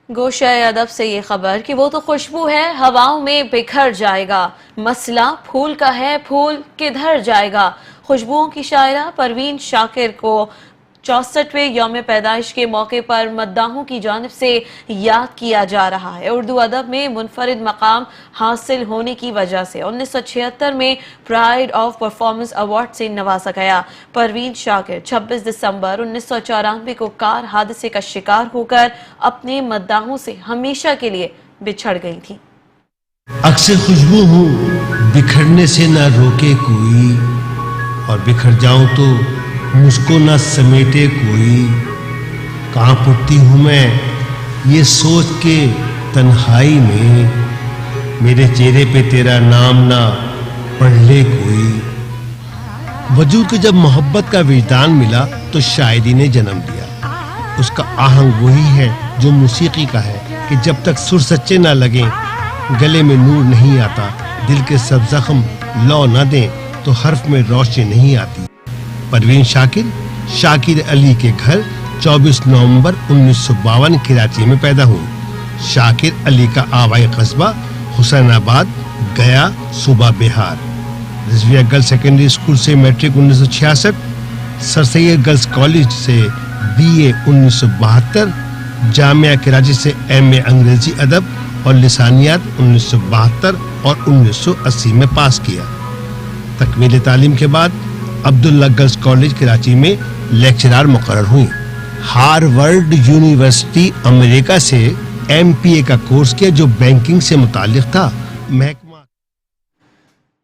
گوشہ ادب سے یہ خبر کہ وہ تو خوشبو ہے ہواؤں میں بکھر جائے گا، مسئلہ پھول کا ہے، پھول کدھر جائے گا۔ خوشبوؤں کی شاعرہ پروین شاکر کو 64ویں یوم پیدائش کے موقع پر مداحوں کی جانب سے یاد کیا جا رہا ہے۔ اردو ادب میں منفرد مقام حاصل ہونے کی وجہ سے 1976 میں پرائیڈ آف پرفارمنس ایوارڈ سے نوازا گیا۔ پروین شاکر 26 دسمبر 1994 کو کار حادثے کا شکار ہو کر اپنے مداحوں سے ہمیشہ کے لیے بچھڑ گئی تھی۔ عکس خوشبو ہوں بکھرنے سے نہ روکے کوئی، اور بکھر جاؤں تو مجھ کو نہ سمیٹے کوئی۔ کہاں پڑتی ہوں میں یہ سوچ کے تنہائی میں، میرے چہرے پہ تیرا نام نہ پڑھ لے کوئی۔ وجود کو جب محبت کا وجدان ملا تو شاعری نے جنم دیا۔ اس کا آہنگ وہی ہے جو موسیقی کا ہے کہ جب تک سر سچے نہ لگیں، گلے میں نور نہیں آتا، دل کے سب زخم لو نہ دیں تو حرف میں روشنی نہیں آتی۔ پروین شاکر شاکر علی کے گھر 24 نومبر 1952 کراچی میں پیدا ہوئی۔ شاکر علی کا آبائی قصبہ حسین آباد، گیا، صوبہ بہار۔ رضویہ گرلز سیکنڈری اسکول سے میٹرک 1966، سر سید گرلز کالج سے BA 1972، جامعہ کراچی سے MA انگریزی ادب اور لسانیات 1972 اور 1980 میں پاس کیا۔ تکمیل تعلیم کے بعد عبداللہ گرلز کالج کراچی میں لیکچرار مقرر ہوئی۔ ہارورڈ یونیورسٹی امریکہ سے MPA کا کورس کیا جو بینکنگ سے متعلق تھا۔